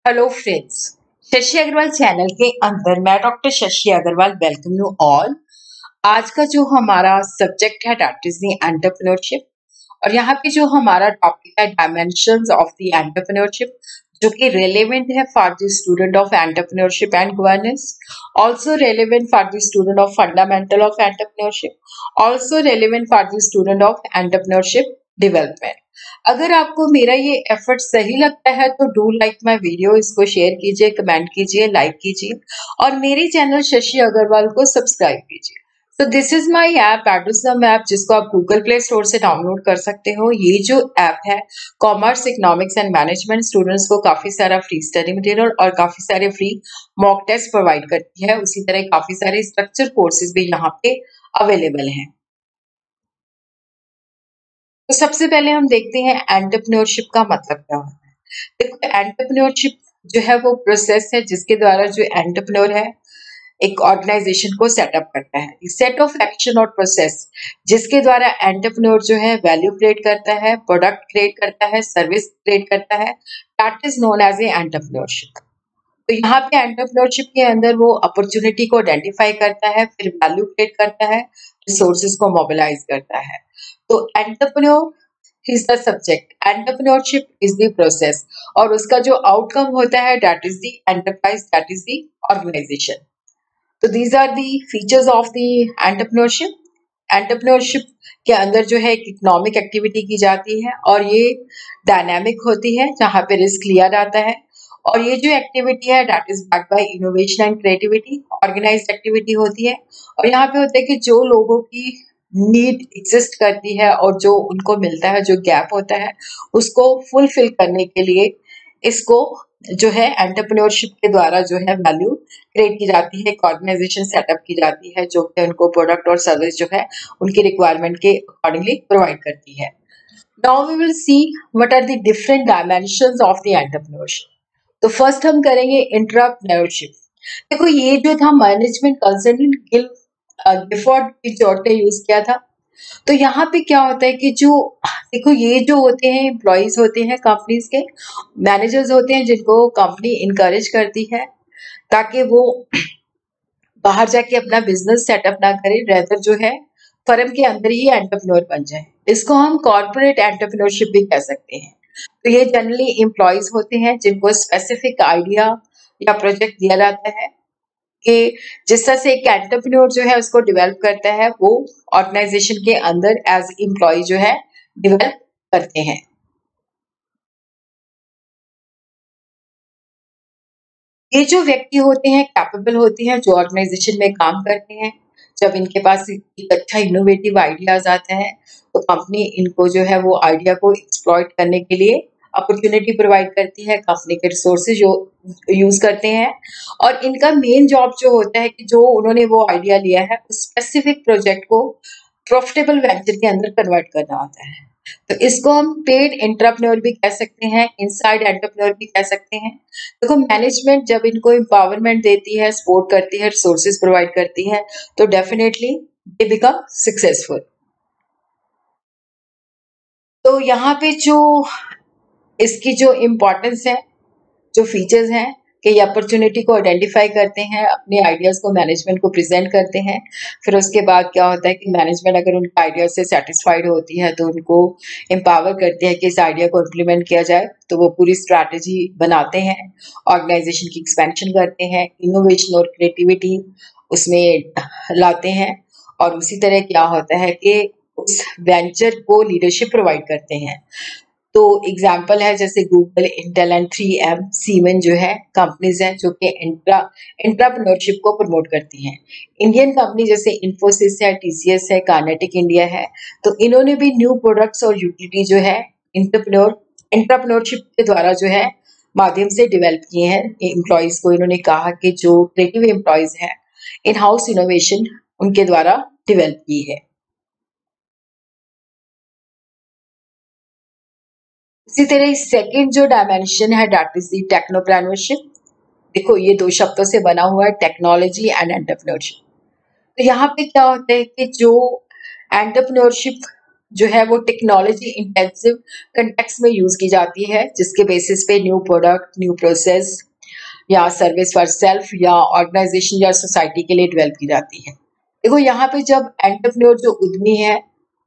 Hello friends, Shashi Agrawal channel के अंदर मैं doctor Shashi Agrawal welcome you all. आज का जो हमारा सब्जेक्ट है दैट इज द एंटरप्रेन्योरशिप और यहाँ पे जो हमारा टॉपिक है डायमेंशंस ऑफ द एंटरप्रेन्योरशिप, जो कि रेलेवेंट है for the student of entrepreneurship and governance, also relevant for the student of fundamental of entrepreneurship, also relevant for the student of entrepreneurship development. अगर आपको मेरा ये एफर्ट सही लगता है तो डू लाइक माय वीडियो, इसको शेयर कीजिए, कमेंट कीजिए, लाइक कीजिए और मेरे चैनल शशि अग्रवाल को सब्सक्राइब कीजिए। तो this is my app Edusum app, जिसको आप गूगल प्ले स्टोर से डाउनलोड कर सकते हो। ये जो ऐप है commerce, economics and management students को काफी सारा फ्री स्टडी मटेरियल और काफी सारे फ्री मॉक टेस्ट प्रोवाइड करती है। उसी तरह काफी सारे स्ट्रक्चर कोर्सेज भी यहाँ पे अवेलेबल हैं। तो सबसे पहले हम देखते हैं एंटरप्रेन्योरशिप का मतलब क्या होता है। देखो, एंटरप्रेन्योरशिप जो है वो प्रोसेस है जिसके द्वारा जो एंटरप्रेन्योर है एक ऑर्गेनाइजेशन को सेटअप करता है। सेट ऑफ एक्शन और प्रोसेस जिसके द्वारा एंटरप्रेन्योर जो है वैल्यू क्रिएट करता है, प्रोडक्ट क्रिएट करता है, सर्विस क्रिएट करता है, that is known as a entrepreneurship. तो यहाँ पे एंटरप्रेन्योरशिप के अंदर वो अपॉर्चुनिटी को आइडेंटिफाई करता है, फिर वैल्यू क्रिएट करता है, रिसोर्सेज को मोबिलाइज करता है। तो entrepreneur is the subject, entrepreneurship is the process और उसका जो आउटकम होता है that is the enterprise, that is the organisation. तो these are the features of the entrepreneurship. Entrepreneurship के अंदर जो है एक इकोनॉमिक एक्टिविटी की जाती है और ये डायनामिक होती है जहाँ पे रिस्क लिया जाता है। और ये जो एक्टिविटी है that is backed by innovation and creativity, organised activity होती है। और यहाँ पे होता है कि जो लोगों की नीड एग्जिस्ट करती है और जो उनको मिलता है, जो गैप होता है, उसको फुलफिल करने के लिए इसको जो है एंटरप्रेन्योरशिप के द्वारा जो है वैल्यू क्रिएट की जाती है, एक ऑर्गेनाइजेशन सेटअप की जाती है जो कि उनको प्रोडक्ट और सर्विस जो है उनकी रिक्वायरमेंट के अकॉर्डिंगली प्रोवाइड करती है। Now we will see what are the different dimensions of the entrepreneurship. तो फर्स्ट हम करेंगे इंट्राप्रेन्योरशिप। देखो, ये जो था मैनेजमेंट कंसल्टेंट गिलफोर्ड पिचोट ने यूज किया था। तो यहाँ पे क्या होता है कि जो देखो, ये जो होते हैं एम्प्लॉयज होते हैं कंपनीज के, मैनेजर्स होते हैं जिनको कंपनी इनकरेज करती है ताकि वो बाहर जाके अपना बिजनेस सेटअप ना करे, रेदर जो है फर्म के अंदर ही एंटरप्रेन्योर बन जाए। इसको हम कॉर्पोरेट एंटरप्रेन्योरशिप भी कह सकते हैं। तो ये जनरली एम्प्लॉयज होते हैं जिनको स्पेसिफिक आइडिया या प्रोजेक्ट दिया जाता है कि जिस तरह से एक एंटरप्रेन्योर जो है उसको डेवलप करता है, वो ऑर्गेनाइजेशन के अंदर एज एम्प्लॉय जो है डेवलप करते हैं। ये जो व्यक्ति होते हैं कैपेबल होते हैं, जो ऑर्गेनाइजेशन में काम करते हैं। जब इनके पास एक अच्छा इनोवेटिव आइडियाज आता है तो कंपनी इनको जो है वो आइडिया को एक्सप्लॉइट करने के लिए अपॉर्चुनिटी प्रोवाइड करती है, कंपनी के रिसोर्सेज जो यूज करते हैं। और इनका मेन जॉब जो होता है कि जो उन्होंने वो आइडिया लिया है उस स्पेसिफिक प्रोजेक्ट को प्रॉफिटेबल वेंचर के अंदर कन्वर्ट करना होता है। तो इसको हम पेड एंटरप्रेन्योर भी कह सकते हैं, इनसाइड एंटरप्रेन्योर भी कह सकते हैं। देखो, मैनेजमेंट जब इनको एम्पावरमेंट देती है, सपोर्ट करती है, रिसोर्सेज प्रोवाइड करती है, तो डेफिनेटली दे बिकम सक्सेसफुल। तो यहाँ पे जो इसकी जो इम्पोर्टेंस है, जो फीचर्स हैं कि ये अपॉर्चुनिटी को आइडेंटिफाई करते हैं, अपने आइडियाज को मैनेजमेंट को प्रेजेंट करते हैं। फिर उसके बाद क्या होता है कि मैनेजमेंट अगर उनके आइडिया से सेटिस्फाइड होती है तो उनको एम्पावर करती है कि इस आइडिया को इम्प्लीमेंट किया जाए। तो वो पूरी स्ट्रैटेजी बनाते हैं, ऑर्गेनाइजेशन की एक्सपेंशन करते हैं, इनोवेशन और क्रिएटिविटी उसमें लाते हैं। और उसी तरह क्या होता है कि उस वेंचर को लीडरशिप प्रोवाइड करते हैं। तो एग्जाम्पल है जैसे गूगल, इंटेल एंड 3M, सीमेन जो है कंपनीज हैं जो कि एंटरप्रेन्योरशिप को प्रमोट करती हैं। इंडियन कंपनी जैसे इन्फोसिस है, TCS है, कार्नेटिक इंडिया है। तो इन्होंने भी न्यू प्रोडक्ट्स और यूटिलिटी जो है एंटरप्रेन्योरशिप के द्वारा जो है माध्यम से डेवलप किए हैं। एम्प्लॉयज को इन्होंने कहा कि जो क्रिएटिव एम्प्लॉयज हैं, इन हाउस इनोवेशन उनके द्वारा डेवलप की है। इसी तरह सेकंड जो डायमेंशन है दैट इज द टेक्नोप्रेन्योरशिप। देखो, ये दो शब्दों से बना हुआ है, टेक्नोलॉजी एंड एंटरप्रेन्योरशिप। तो यहाँ पे क्या होता है कि जो एंटरप्रेन्योरशिप जो है वो टेक्नोलॉजी इंटेंसिव कंटेक्स्ट में यूज की जाती है, जिसके बेसिस पे न्यू प्रोडक्ट, न्यू प्रोसेस या सर्विस फॉर सेल्फ या ऑर्गेनाइजेशन या सोसाइटी के लिए डेवलप की जाती है। देखो यहाँ पे जब एंटरप्रेन्योर जो उद्यमी है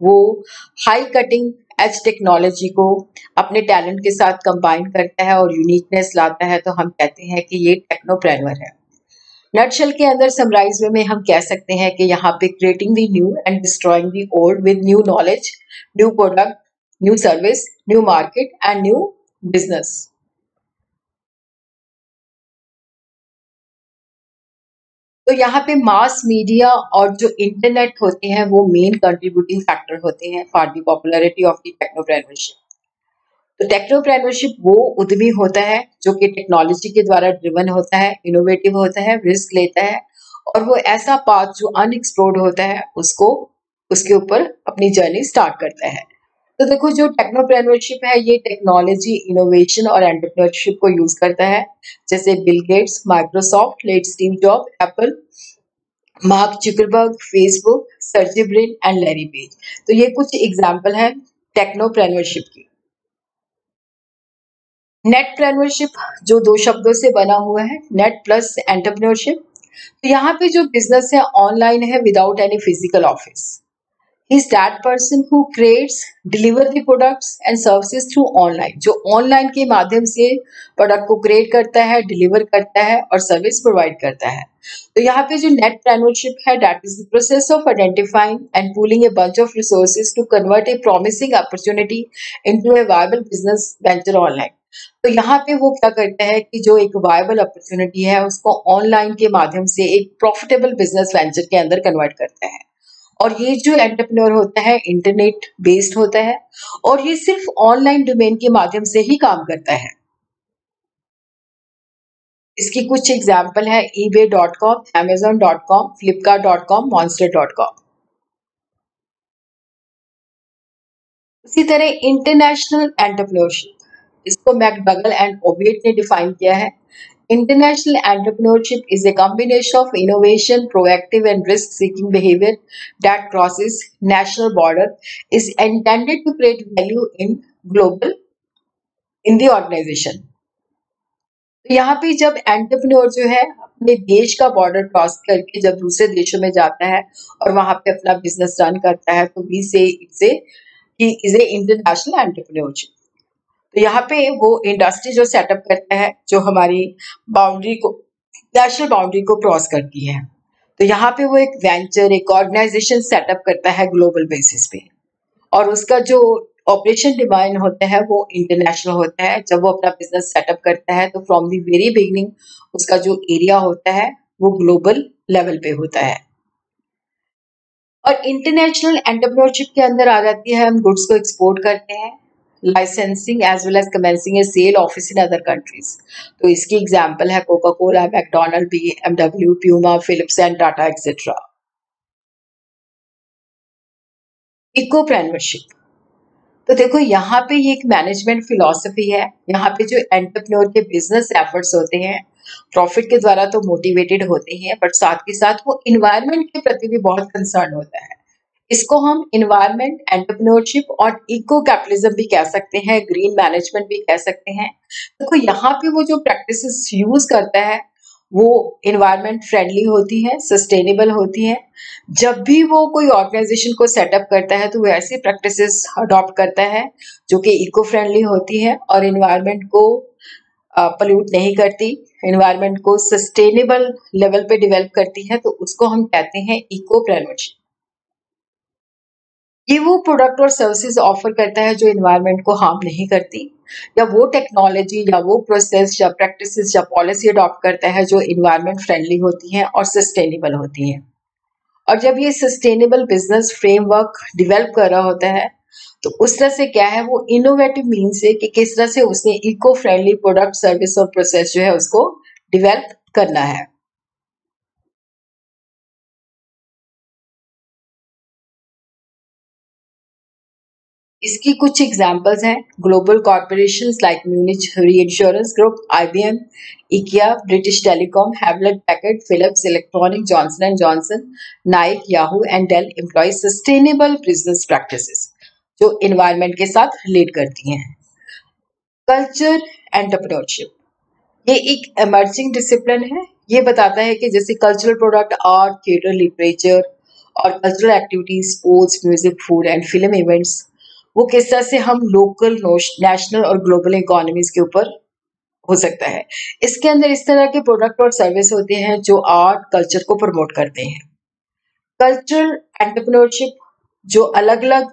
वो हाई कटिंग एज टेक्नोलॉजी को अपने टैलेंट के साथ कंबाइन करता है और यूनिकनेस लाता है, तो हम कहते हैं कि ये टेक्नोप्रेन्योर है। नटशेल के अंदर समराइज में हम कह सकते हैं कि यहाँ पे creating the new and destroying the old with new knowledge, new product, new service, new market and new business. तो यहाँ पे मास मीडिया और जो इंटरनेट होते हैं वो मेन कंट्रीब्यूटिंग फैक्टर होते हैं for the popularity of the technopreneurship. तो टेक्नोप्रेन्योरशिप वो उद्यमी होता है जो कि टेक्नोलॉजी के द्वारा ड्रिवन होता है, इनोवेटिव होता है, रिस्क लेता है और वो ऐसा पाथ जो अनएक्सप्लोर्ड होता है उसको उसके ऊपर अपनी जर्नी स्टार्ट करता है। तो देखो जो टेक्नोप्रेन्योरशिप है ये टेक्नोलॉजी, इनोवेशन और एंटरप्रेन्योरशिप को यूज करता है, जैसे Bill Gates, Microsoft, late Steve Job, Apple, Mark Zuckerberg, Facebook, Sergey Brin and Larry Page. तो ये कुछ एग्जाम्पल है टेक्नोप्रेन्योरशिप की। नेटप्रेन्योरशिप जो दो शब्दों से बना हुआ है, नेट प्लस एंटरप्रेन्योरशिप। तो यहाँ पे जो बिजनेस है ऑनलाइन है without any physical office. Is that person who creates, deliver the products and services through online, जो ऑनलाइन के माध्यम से प्रोडक्ट को क्रिएट करता है, डिलीवर करता है और सर्विस प्रोवाइड करता है। तो यहाँ पे जो नेटप्रेन्योरशिप है that is the process of identifying and pooling a bunch of resources to convert a promising opportunity into a viable business venture online. तो यहाँ पे वो क्या करता है कि जो एक वायबल अपॉर्चुनिटी है उसको ऑनलाइन के माध्यम से एक प्रॉफिटेबल बिजनेस वेंचर के अंदर कन्वर्ट करता है। और ये जो एंटरप्रेन्योर होता है इंटरनेट बेस्ड होता है और ये सिर्फ ऑनलाइन डोमेन के माध्यम से ही काम करता है। इसकी कुछ एग्जाम्पल है ebay.com, amazon.com, flipkart.com, monster.com। उसी तरह इंटरनेशनल एंटरप्रेन्योरशिप, इसको मैकडगल एंड ओविएट ने डिफाइन किया है। International entrepreneurship is a combination of innovation, proactive and risk-seeking behavior that crosses national border, is intended to create value in the organization। तो यहाँ पे जब एंटरप्रेन्योर जो है अपने देश का बॉर्डर क्रॉस करके जब दूसरे देशों में जाता है और वहां पे अपना बिजनेस रन करता है तो वी से इज ए इंटरनेशनल एंटरप्रेन्योरशिप। तो यहाँ पे वो इंडस्ट्री जो सेटअप करता है जो हमारी बाउंड्री को, नेशनल बाउंड्री को क्रॉस करती है, तो यहाँ पे वो एक वेंचर, एक ऑर्गेनाइजेशन सेटअप करता है ग्लोबल बेसिस पे और उसका जो ऑपरेशन डिमांड होता है वो इंटरनेशनल होता है। जब वो अपना बिजनेस सेटअप करता है तो फ्रॉम द वेरी बिगिनिंग उसका जो एरिया होता है वो ग्लोबल लेवल पे होता है। और इंटरनेशनल एंटरप्रेन्योरशिप के अंदर आ जाती है हम गुड्स को एक्सपोर्ट करते हैं, licensing as well as commencing a sale office in other countries। तो इसकी एग्जाम्पल है Coca Cola, McDonald, BMW, Puma, Philips and Tata etcetera. Ecopreneurship, तो देखो यहाँ पे ये एक मैनेजमेंट फिलॉसफी है। यहाँ पे जो एंटरप्रेन्योर के बिजनेस एफर्ट्स होते हैं प्रॉफिट के द्वारा तो मोटिवेटेड होते हैं बट साथ के साथ वो इन्वायरमेंट के प्रति भी बहुत कंसर्न होता है। इसको हम इन्वायरमेंट, एंटरप्रेन्योरशिप और इको कैपिटलिज्म भी कह सकते हैं, ग्रीन मैनेजमेंट भी कह सकते हैं। देखो यहाँ पे वो जो प्रैक्टिसेस यूज करता है वो इन्वायरमेंट फ्रेंडली होती है, सस्टेनेबल होती है। जब भी वो कोई ऑर्गेनाइजेशन को सेटअप करता है तो वो ऐसी प्रैक्टिसेस अडॉप्ट करता है जो कि इको फ्रेंडली होती है और इन्वायरमेंट को पल्यूट नहीं करती, इन्वायरमेंट को सस्टेनेबल लेवल पे डेवलप करती है, तो उसको हम कहते हैं इकोप्रेन्योरशिप। ये वो प्रोडक्ट और सर्विसेज ऑफर करता है जो इन्वायरमेंट को हार्म नहीं करती, या वो टेक्नोलॉजी या वो प्रोसेस या प्रैक्टिसेस या पॉलिसी अडॉप्ट करता है जो इन्वायरमेंट फ्रेंडली होती हैं और सस्टेनेबल होती हैं। और जब ये सस्टेनेबल बिजनेस फ्रेमवर्क डेवलप कर रहा होता है तो उस तरह से क्या है वो इनोवेटिव मीन से कि किस तरह से उसने इको फ्रेंडली प्रोडक्ट, सर्विस और प्रोसेस जो है उसको डेवलप करना है। इसकी कुछ एग्जांपल्स हैं global corporations like Munich Re insurance group, IBM, IKEA, British Telecom, Hewlett Packard, Philips electronic, Johnson and Johnson, Nike, Yahoo and Dell employ sustainable business practices. जो एनवायरनमेंट के साथ रिलेट करती हैं। कल्चर एंटरप्रेन्योरशिप, ये एक emerging discipline है। ये बताता है कि जैसे cultural product, art, theatre, literature और cultural activities, sports, music, food and film events, वो किस तरह से हम लोकल, नेशनल और ग्लोबल इकोनॉमीज के ऊपर हो सकता है। इसके अंदर इस तरह के प्रोडक्ट और सर्विस होते हैं जो आर्ट, कल्चर को प्रमोट करते हैं। कल्चरल एंटरप्रेन्योरशिप जो अलग अलग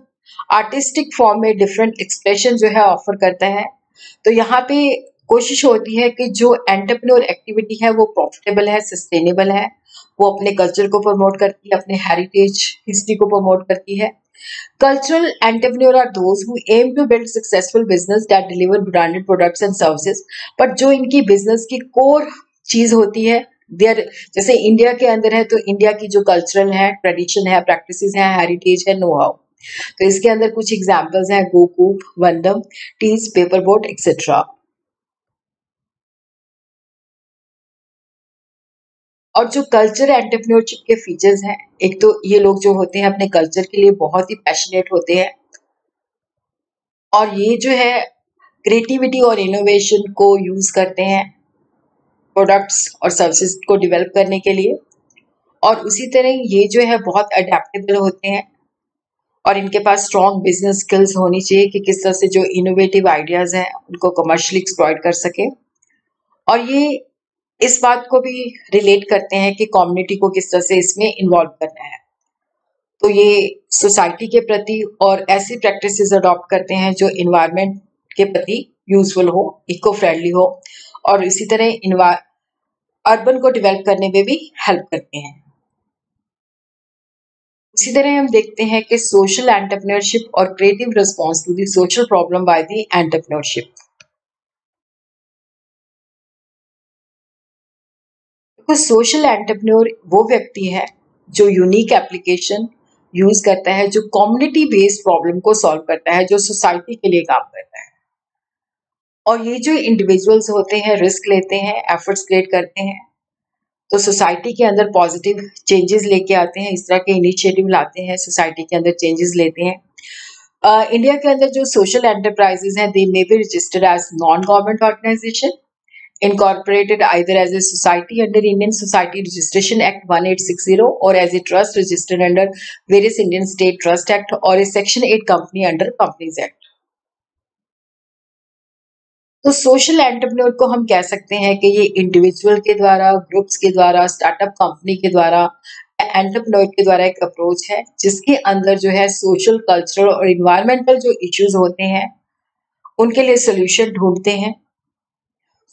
आर्टिस्टिक फॉर्म में डिफरेंट एक्सप्रेशन जो है ऑफर करता है। तो यहाँ पे कोशिश होती है कि जो एंटरप्रेन्योर एक्टिविटी है वो प्रॉफिटेबल है, सस्टेनेबल है, वो अपने कल्चर को प्रमोट करती है, अपने हेरिटेज हिस्ट्री को प्रमोट करती है। Cultural entrepreneur are those who aim to build successful business that deliver branded products and services, but जो इनकी business की core चीज होती है, देयर, जैसे इंडिया के अंदर है तो इंडिया की जो कल्चरल है, ट्रेडिशन है, प्रैक्टिसेस है, हेरिटेज है, नो हाउ। तो इसके अंदर कुछ एग्जांपल्स हैं, गोकूप, वंदम, टीज, पेपर बोट एक्सेट्रा। और जो कल्चर एंटरप्रेन्योरशिप के फीचर्स हैं, एक तो ये लोग जो होते हैं अपने कल्चर के लिए बहुत ही पैशनेट होते हैं, और ये जो है क्रिएटिविटी और इनोवेशन को यूज करते हैं प्रोडक्ट्स और सर्विसेज को डेवलप करने के लिए। और उसी तरह ये जो है बहुत अडेप्टेबल होते हैं, और इनके पास स्ट्रॉन्ग बिजनेस स्किल्स होनी चाहिए कि किस तरह से जो इनोवेटिव आइडियाज हैं उनको कमर्शियली एक्सप्लॉइट कर सके। और ये इस बात को भी रिलेट करते हैं कि कम्युनिटी को किस तरह से इसमें इन्वॉल्व करना है। तो ये सोसाइटी के प्रति और ऐसी प्रैक्टिसेस अडॉप्ट करते हैं जो इन्वायरमेंट के प्रति यूजफुल हो, इको फ्रेंडली हो, और इसी तरह अर्बन को डेवलप करने में भी हेल्प करते हैं। इसी तरह हम देखते हैं कि सोशल एंटरप्रेन्योरशिप और creative response to the social problem by the entrepreneurship. तो सोशल एंटरप्रेन्योर वो व्यक्ति है जो यूनिक एप्लीकेशन यूज करता है, जो कम्युनिटी बेस्ड प्रॉब्लम को सॉल्व करता है, जो सोसाइटी के लिए काम करता है। और ये जो इंडिविजुअल्स होते हैं रिस्क लेते हैं, एफर्ट्स क्रिएट करते हैं, तो सोसाइटी के अंदर पॉजिटिव चेंजेस लेके आते हैं, इस तरह के इनिशिएटिव लाते हैं, सोसाइटी के अंदर चेंजेस लेते हैं। इंडिया के अंदर जो सोशल एंटरप्राइजेस हैं, they may be registered as non government organisation, incorporated either as a society under Indian Society Registration Act 1860 or as a trust registered under various Indian State Trust Act or a Section 8 company under Companies Act. तो social entrepreneur को हम कह सकते हैं कि ये individual के द्वारा, ग्रुप्स के द्वारा, स्टार्टअप कंपनी के द्वारा, एंटरप्रेन्योर के द्वारा एक अप्रोच है जिसके अंदर जो है सोशल, कल्चरल और इन्वायरमेंटल जो इश्यूज होते हैं उनके लिए सोल्यूशन ढूंढते हैं।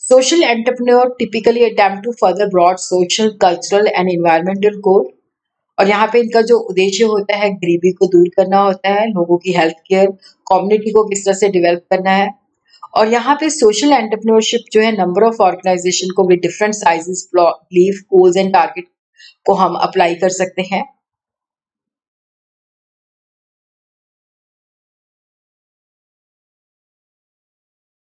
Social entrepreneur typically attempt to further broad social, cultural and environmental goal, और यहाँ पे इनका जो उद्देश्य होता है गरीबी को दूर करना होता है, लोगों की हेल्थ केयर, कम्युनिटी को किस तरह से डेवलप करना है। और यहाँ पे सोशल एंटरप्रेन्योरशिप जो है नंबर ऑफ ऑर्गेनाइजेशन को भी different sizes, belief, goals and target को हम अप्लाई कर सकते हैं।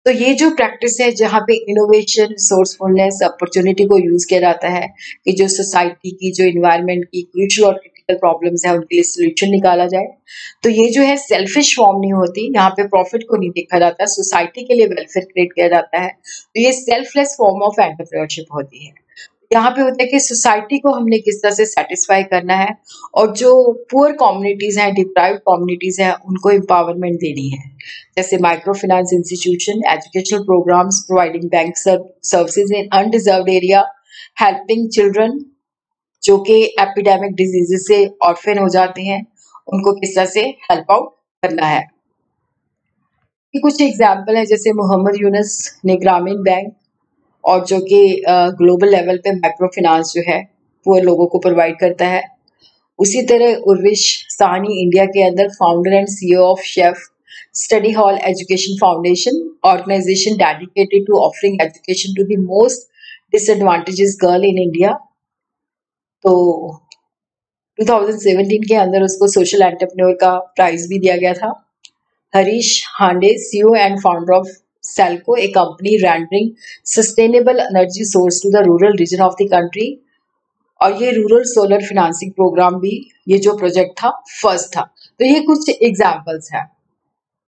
तो ये जो प्रैक्टिस है जहाँ पे इनोवेशन, रिसोर्सफुलनेस, अपॉर्चुनिटी को यूज किया जाता है कि जो सोसाइटी की, जो इन्वायरमेंट की क्रूशियल और क्रिटिकल प्रॉब्लम्स है उनके लिए सोल्यूशन निकाला जाए। तो ये जो है सेल्फिश फॉर्म नहीं होती, यहाँ पे प्रॉफिट को नहीं देखा जाता, सोसाइटी के लिए वेलफेयर क्रिएट किया जाता है। तो ये सेल्फलेस फॉर्म ऑफ एंटरप्रेन्योरशिप होती है। यहाँ पे होता है कि सोसाइटी को हमने किस तरह से सेटिस्फाई करना है, और जो पुअर कम्युनिटीज हैं, डिप्राइव्ड कम्युनिटीज हैं, उनको एम्पावरमेंट देनी है। जैसे micro finance institution, educational programmes, providing bank services in undeserved area, helping children जो कि एपिडेमिक डिजीजेस से ऑर्फन हो जाते हैं, उनको किस तरह से हेल्प आउट करना है। ये कुछ एग्जाम्पल है, जैसे मोहम्मद यूनुस ने ग्रामीण बैंक, और जो कि ग्लोबल लेवल पे माइक्रो फाइनेंस जो है वो लोगों को प्रोवाइड करता है। उसी तरह उर्विश साहनी इंडिया के अंदर फाउंडर एंड सीईओ ऑफ शेफ Study Hall Education Foundation, organisation dedicated to offering education to the most disadvantages girl in India. तो 2017 के अंदर उसको सोशल एंटरप्रेन्योर का प्राइज भी दिया गया था। Harish Hande, CEO and founder of Selco, a company rendering sustainable energy source to the rural region of the country, और ये रूरल सोलर फाइनेंसिंग प्रोग्राम भी, ये जो प्रोजेक्ट था फर्स्ट था। तो ये कुछ एग्जांपल्स हैं।